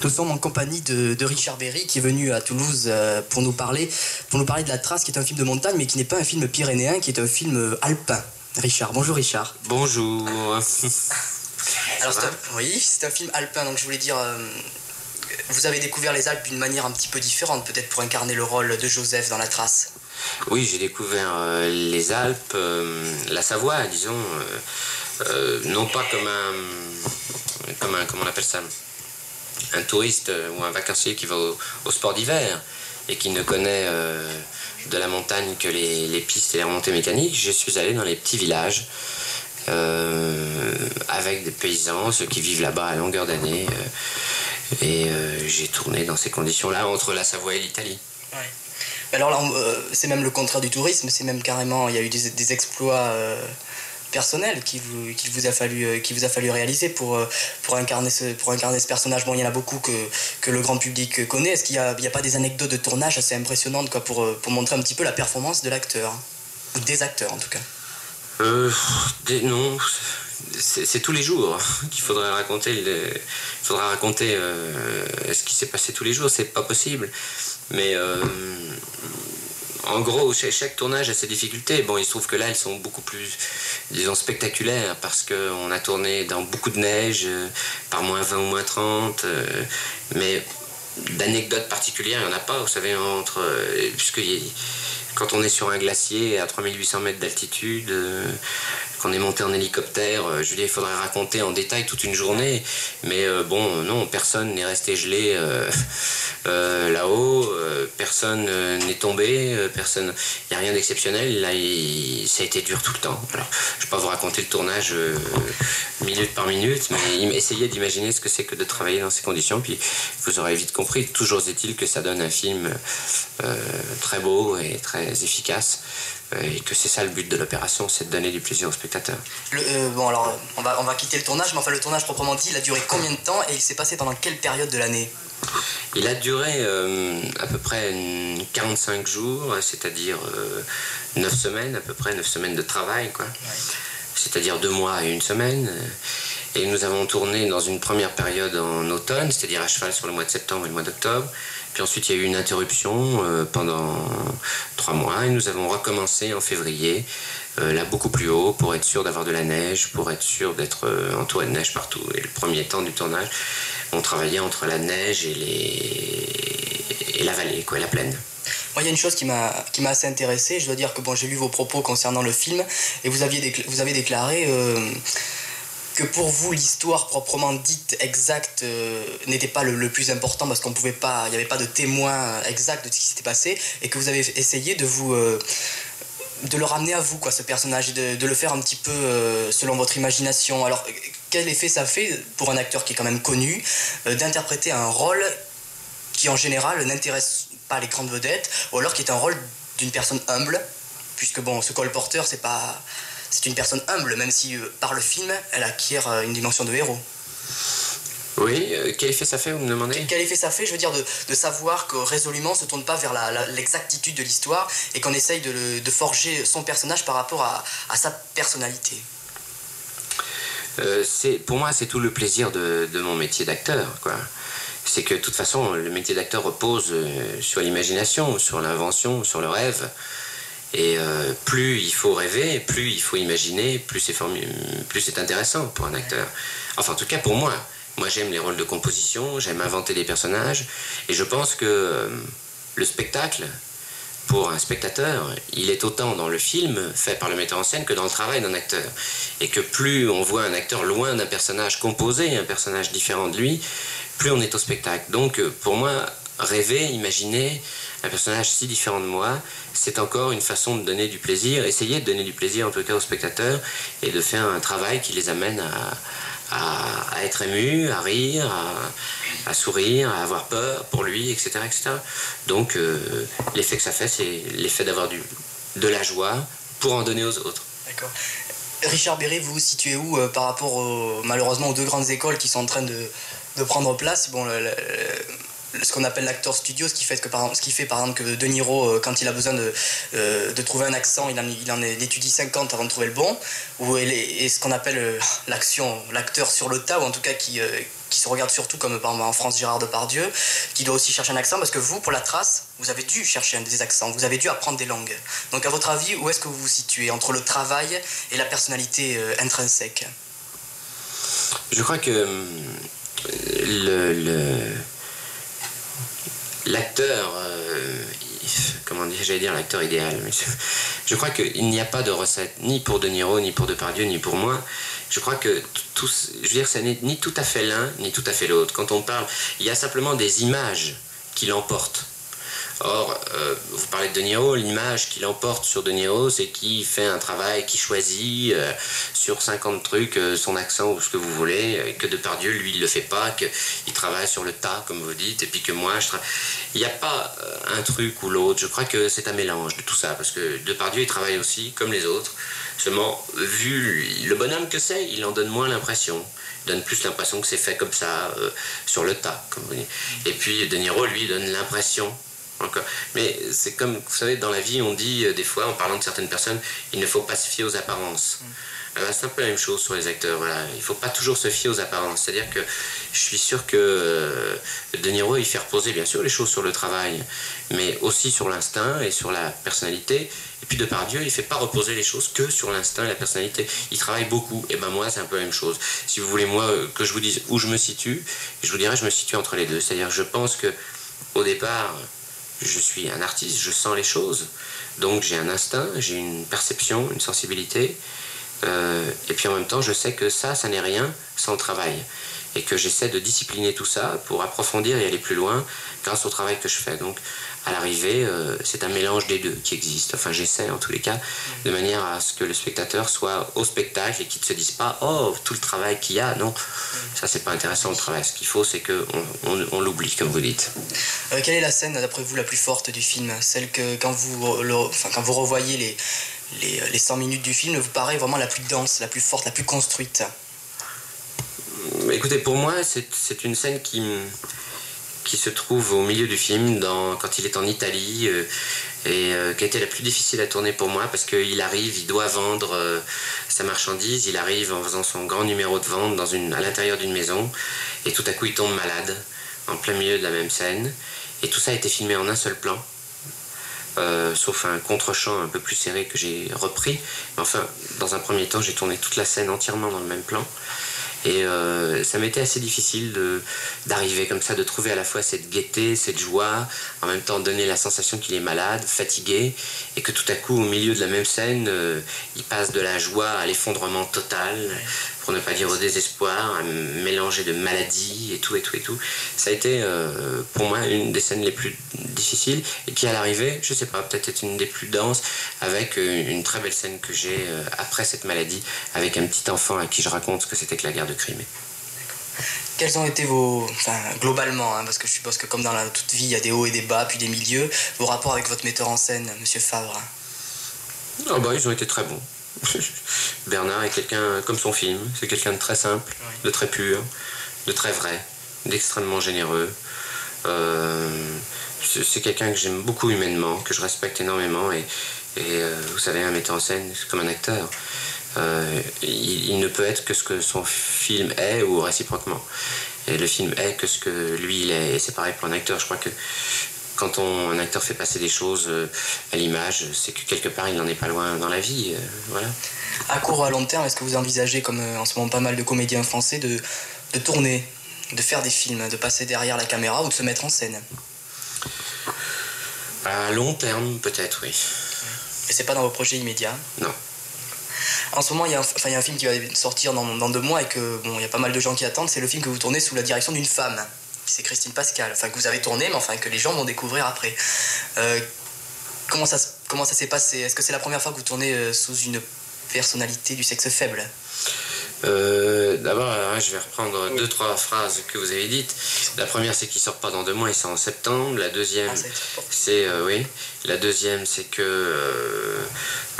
Nous sommes en compagnie de Richard Berry qui est venu à Toulouse pour nous parler de La Trace, qui est un film de montagne mais qui n'est pas un film pyrénéen, qui est un film alpin. Richard, bonjour Richard. Bonjour. Alors c'est un film alpin, donc je voulais dire, vous avez découvert les Alpes d'une manière un petit peu différente, peut-être pour incarner le rôle de Joseph dans La Trace. Oui, j'ai découvert les Alpes, la Savoie, disons, non pas comme un, comment on appelle ça, un touriste ou un vacancier qui va au sport d'hiver et qui ne connaît de la montagne que les pistes et les remontées mécaniques. Je suis allé dans les petits villages avec des paysans, ceux qui vivent là-bas à longueur d'année, et j'ai tourné dans ces conditions-là entre la Savoie et l'Italie. Ouais. Alors là, c'est même le contraire du tourisme, c'est même carrément, il y a eu des exploits personnels qu'il vous a fallu réaliser pour incarner ce personnage. Bon, il y en a beaucoup que le grand public connaît. Est-ce qu'il y a pas des anecdotes de tournage assez impressionnantes, quoi, pour montrer un petit peu la performance de l'acteur, ou des acteurs en tout cas? Non, c'est tous les jours qu'il faudrait raconter. Il faudra raconter ce qui s'est passé tous les jours. C'est pas possible. Mais en gros, chaque tournage a ses difficultés. Bon, il se trouve que là, elles sont beaucoup plus, disons, spectaculaires parce qu'on a tourné dans beaucoup de neige, par moins 20 ou moins 30. Mais d'anecdotes particulières, il n'y en a pas, vous savez, puisque quand on est sur un glacier à 3800 mètres d'altitude, qu'on est monté en hélicoptère, je veux dire, il faudrait raconter en détail toute une journée, mais bon, non, personne n'est resté gelé là-haut, personne n'est tombé, il n'y a rien d'exceptionnel, là, ça a été dur tout le temps. Alors, je ne vais pas vous raconter le tournage minute par minute, mais essayez d'imaginer ce que c'est que de travailler dans ces conditions, puis vous aurez vite compris. Toujours est-il que ça donne un film très beau et très efficace, et que c'est ça le but de l'opération, c'est de donner du plaisir aux spectateurs. Bon, alors on va quitter le tournage, mais enfin le tournage proprement dit, il a duré combien de temps et il s'est passé pendant quelle période de l'année? Il a duré à peu près 45 jours, c'est-à-dire 9 semaines, à peu près 9 semaines de travail, quoi. Ouais. C'est-à-dire 2 mois et 1 semaine. Et nous avons tourné dans une première période en automne, c'est-à-dire à cheval sur le mois de septembre et le mois d'octobre. Puis ensuite, il y a eu une interruption pendant 3 mois et nous avons recommencé en février, là beaucoup plus haut, pour être sûr d'avoir de la neige, pour être sûr d'être entouré de neige partout. Et le premier temps du tournage, on travaillait entre la neige et la vallée, quoi, la plaine. Moi, il y a une chose qui m'a assez intéressé. Je dois dire que bon, j'ai lu vos propos concernant le film et vous avez déclaré que pour vous, l'histoire proprement dite exacte n'était pas le plus important parce qu'il n'y avait pas de témoin exact de ce qui s'était passé et que vous avez essayé de le ramener à vous, quoi, ce personnage, et de le faire un petit peu selon votre imagination. Alors, quel effet ça fait pour un acteur qui est quand même connu d'interpréter un rôle qui en général n'intéresse pas les grandes vedettes, ou alors qui est un rôle d'une personne humble, puisque bon, ce colporteur, c'est une personne humble, même si par le film, elle acquiert une dimension de héros. Oui, quel effet ça fait, vous me demandez? Quel effet ça fait, je veux dire, de savoir que résolument on ne se tourne pas vers l'exactitude de l'histoire et qu'on essaye de forger son personnage par rapport à sa personnalité. Pour moi, c'est tout le plaisir de mon métier d'acteur, quoi. C'est que de toute façon, le métier d'acteur repose sur l'imagination, sur l'invention, sur le rêve. Et plus il faut rêver, plus il faut imaginer, plus c'est intéressant pour un acteur. Enfin, en tout cas pour moi. Moi, j'aime les rôles de composition, j'aime inventer des personnages. Et je pense que le spectacle, pour un spectateur, il est autant dans le film fait par le metteur en scène que dans le travail d'un acteur. Et que plus on voit un acteur loin d'un personnage composé, un personnage différent de lui, plus on est au spectacle. Donc, pour moi, rêver, imaginer un personnage si différent de moi, c'est encore une façon de donner du plaisir, essayer de donner du plaisir en tout cas aux spectateurs, et de faire un travail qui les amène à être ému, à rire, à sourire, à avoir peur pour lui, etc. etc. Donc l'effet que ça fait, c'est l'effet d'avoir de la joie pour en donner aux autres. D'accord. Richard Berry, vous vous situez où par rapport malheureusement aux 2 grandes écoles qui sont en train de prendre place? Bon, ce qu'on appelle l'acteur studio, ce qui fait par exemple que De Niro, quand il a besoin de trouver un accent, il étudie 50 avant de trouver le bon, et ce qu'on appelle l'acteur sur le tas, ou en tout cas qui qui se regarde surtout comme par exemple en France Gérard Depardieu, qui doit aussi chercher un accent, parce que vous, pour la trace, vous avez dû chercher des accents, vous avez dû apprendre des langues. Donc à votre avis, où est-ce que vous vous situez entre le travail et la personnalité intrinsèque? Je crois que l'acteur, comment dire, j'allais dire l'acteur idéal, mais je crois qu'il n'y a pas de recette, ni pour De Niro, ni pour Depardieu, ni pour moi. Je crois que je veux dire, ça n'est ni tout à fait l'un, ni tout à fait l'autre. Quand on parle, il y a simplement des images qui l'emportent. Or, vous parlez de De Niro, l'image qui l'emporte sur De Niro, c'est qu'il fait un travail, qu'il choisit sur 50 trucs, son accent ou ce que vous voulez, et que Depardieu, lui, il le fait pas, qu'il travaille sur le tas, comme vous dites, et puis que moi, il n'y a pas un truc ou l'autre. Je crois que c'est un mélange de tout ça, parce que Depardieu, il travaille aussi, comme les autres, seulement, vu le bonhomme que c'est, il en donne moins l'impression. Il donne plus l'impression que c'est fait comme ça, sur le tas, comme vous dites. Et puis, De Niro, lui, donne l'impression. Encore. Mais c'est comme, vous savez, dans la vie, on dit des fois, en parlant de certaines personnes, il ne faut pas se fier aux apparences. C'est un peu la même chose sur les acteurs. Voilà. Il ne faut pas toujours se fier aux apparences. C'est-à-dire que je suis sûr que De Niro, il fait reposer bien sûr les choses sur le travail, mais aussi sur l'instinct et sur la personnalité. Et puis Depardieu, il ne fait pas reposer les choses que sur l'instinct et la personnalité. Il travaille beaucoup. Et ben moi, c'est un peu la même chose. Si vous voulez, moi, que je vous dise où je me situe, je vous dirais, je me situe entre les deux. C'est-à-dire, je pense que au départ, je suis un artiste, je sens les choses, donc j'ai un instinct, j'ai une perception, une sensibilité, et puis en même temps je sais que ça n'est rien sans le travail, et que j'essaie de discipliner tout ça pour approfondir et aller plus loin grâce au travail que je fais. Donc à l'arrivée, c'est un mélange des deux qui existe, enfin j'essaie en tous les cas, de manière à ce que le spectateur soit au spectacle et qu'il ne se dise pas « Oh, tout le travail qu'il y a », non, ça c'est pas intéressant le travail, ce qu'il faut c'est qu'on l'oublie, comme vous dites. Quelle est la scène, d'après vous, la plus forte du film? Celle que, quand vous revoyez les 100 minutes du film, vous paraît vraiment la plus dense, la plus forte, la plus construite? Écoutez, pour moi, c'est une scène qui se trouve au milieu du film, quand il est en Italie, et qui a été la plus difficile à tourner pour moi, parce qu'il arrive, il doit vendre sa marchandise, il arrive en faisant son grand numéro de vente à l'intérieur d'une maison, et tout à coup il tombe malade, en plein milieu de la même scène, et tout ça a été filmé en un seul plan, sauf un contre-champ un peu plus serré que j'ai repris, mais enfin, dans un premier temps, j'ai tourné toute la scène entièrement dans le même plan. Et ça m'était assez difficile d'arriver comme ça, de trouver à la fois cette gaieté, cette joie, en même temps donner la sensation qu'il est malade, fatigué, et que tout à coup, au milieu de la même scène, il passe de la joie à l'effondrement total, pour ne pas dire au désespoir, à mélanger de maladie et tout. Ça a été pour moi une des scènes les plus difficiles, et qui à l'arrivée, je sais pas, peut-être est une des plus denses, avec une très belle scène que j'ai après cette maladie, avec un petit enfant à qui je raconte ce que c'était que la guerre de Crimée. Quels ont été globalement, parce que je suppose que comme dans toute vie, il y a des hauts et des bas, puis des milieux, vos rapports avec votre metteur en scène, Monsieur Favre? Ils ont été très bons. Bernard est quelqu'un comme son film, c'est quelqu'un de très simple, de très pur, de très vrai, d'extrêmement généreux. C'est quelqu'un que j'aime beaucoup humainement, que je respecte énormément, et vous savez, un metteur en scène, c'est comme un acteur. Il ne peut être que ce que son film est, ou réciproquement. Et le film est que ce que lui il est, et c'est pareil pour un acteur. Je crois que quand un acteur fait passer des choses à l'image, c'est que quelque part il n'en est pas loin dans la vie. Voilà. À court ou à long terme, est-ce que vous envisagez, comme en ce moment pas mal de comédiens français, de tourner, de faire des films, de passer derrière la caméra ou de se mettre en scène? À long terme, peut-être, oui. Et c'est pas dans vos projets immédiats? Non. En ce moment, il y a un film qui va sortir dans 2 mois et que il y a pas mal de gens qui attendent. C'est le film que vous tournez sous la direction d'une femme. C'est Christine Pascal. Que vous avez tourné, mais que les gens vont découvrir après. Comment ça s'est passé? Est-ce que c'est la première fois que vous tournez sous une personnalité du sexe faible? D'abord, je vais reprendre 2-3 phrases que vous avez dites. La première, c'est qu'il sort pas dans 2 mois, il sort en septembre. La deuxième, c'est La deuxième, c'est que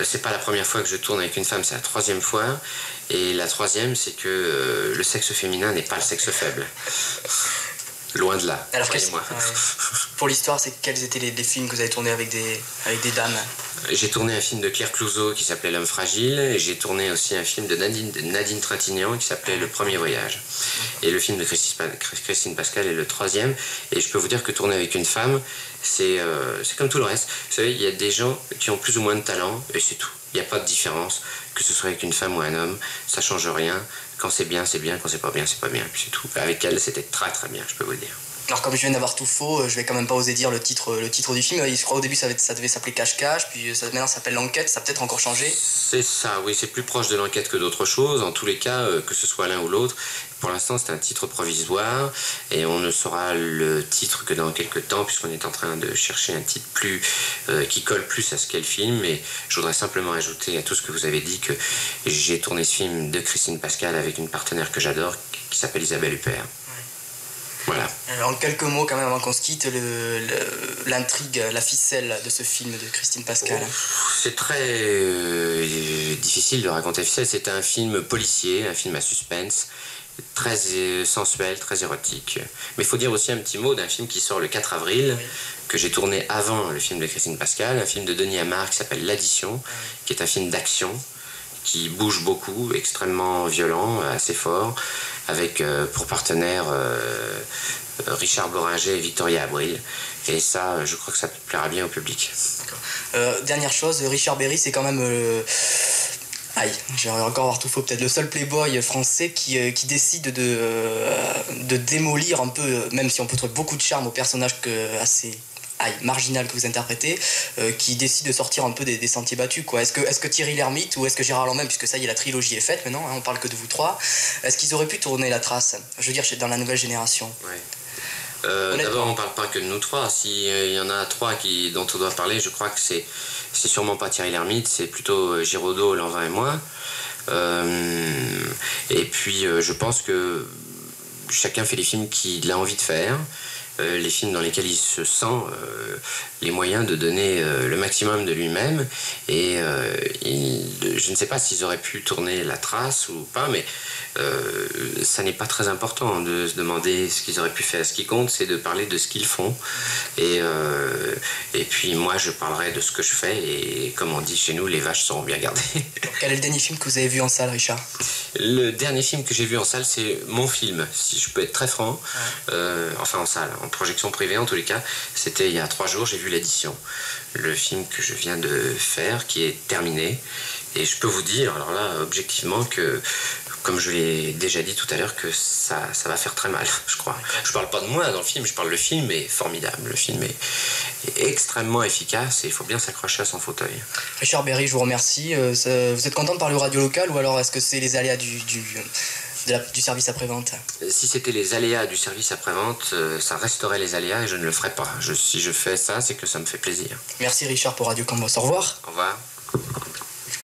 c'est pas la première fois que je tourne avec une femme, c'est la 3e fois. Et la 3e, c'est que le sexe féminin n'est pas le sexe faible. Loin de là. Alors, croyez-moi. Pour l'histoire, c'est quels étaient les films que vous avez tournés avec des dames? J'ai tourné un film de Claire Clouzot qui s'appelait L'homme fragile, et j'ai tourné aussi un film de Nadine Trintignant qui s'appelait Le premier voyage. Et le film de Christine Pascal est le troisième. Et je peux vous dire que tourner avec une femme, c'est comme tout le reste. Vous savez, il y a des gens qui ont plus ou moins de talent, et c'est tout. Il n'y a pas de différence, que ce soit avec une femme ou un homme, ça change rien. Quand c'est bien, quand c'est pas bien, c'est pas bien, puis c'est tout. Avec elle, c'était très très bien, je peux vous le dire. Alors comme je viens d'avoir tout faux, je vais quand même pas oser dire le titre du film. Je crois au début ça devait s'appeler Cache-Cache, puis maintenant ça s'appelle L'Enquête, ça a peut-être encore changé. C'est ça, oui, c'est plus proche de l'enquête que d'autre chose. En tous les cas, que ce soit l'un ou l'autre, pour l'instant c'est un titre provisoire et on ne saura le titre que dans quelques temps puisqu'on est en train de chercher un titre qui colle plus à ce qu'est le film. Et je voudrais simplement ajouter à tout ce que vous avez dit que j'ai tourné ce film de Christine Pascal avec une partenaire que j'adore qui s'appelle Isabelle Huppert. Voilà. En quelques mots, quand même, avant qu'on se quitte, l'intrigue, la ficelle de ce film de Christine Pascal. C'est très difficile de raconter la ficelle. C'est un film policier, un film à suspense, très sensuel, très érotique. Mais il faut dire aussi un petit mot d'un film qui sort le 4 avril, que j'ai tourné avant le film de Christine Pascal, un film de Denis Amar qui s'appelle L'Addition, qui est un film d'action, qui bouge beaucoup, extrêmement violent, assez fort, avec pour partenaires Richard Boringer et Victoria Abril. Et ça, je crois que ça plaira bien au public. Dernière chose, Richard Berry, c'est quand même... Aïe, j'aurais encore avoir tout faux, peut-être le seul playboy français qui décide de démolir un peu, même si on peut trouver beaucoup de charme au personnage assez... marginal que vous interprétez, qui décide de sortir un peu des sentiers battus, quoi. Est-ce que Thierry Lhermitte ou est-ce que Gérard Lanvin, puisque ça y est, la trilogie est faite maintenant, hein, on parle que de vous trois, est-ce qu'ils auraient pu tourner la trace, je veux dire, dans la nouvelle génération? D'abord, on ne parle pas que de nous trois. S'il y en a trois dont on doit parler, je crois que c'est sûrement pas Thierry Lhermitte, c'est plutôt Giraudot, Lanvin et moi. Et puis, je pense que chacun fait les films qu'il a envie de faire. Les films dans lesquels il se sent les moyens de donner le maximum de lui-même. Et je ne sais pas s'ils auraient pu tourner la trace ou pas, mais ça n'est pas très important de se demander ce qu'ils auraient pu faire. Ce qui compte, c'est de parler de ce qu'ils font. Et puis moi, je parlerai de ce que je fais. Et comme on dit chez nous, les vaches seront bien gardées. Quel est le dernier film que vous avez vu en salle, Richard? Le dernier film que j'ai vu en salle, c'est mon film, si je peux être très franc. Enfin en salle, en projection privée en tous les cas. C'était il y a 3 jours, j'ai vu L'Addition, le film que je viens de faire, qui est terminé. Et je peux vous dire, alors là, objectivement, que, comme je l'ai déjà dit tout à l'heure, que ça va faire très mal, je crois. Je parle pas de moi dans le film, le film est formidable. Le film est extrêmement efficace et il faut bien s'accrocher à son fauteuil. Richard Berry, je vous remercie. Vous êtes content de parler aux radios locales ou alors est-ce que c'est les aléas du service après-vente? Si c'était les aléas du service après-vente, ça resterait les aléas et je ne le ferai pas. Si je fais ça, c'est que ça me fait plaisir. Merci Richard pour Radio Cambos. Au revoir. Au revoir.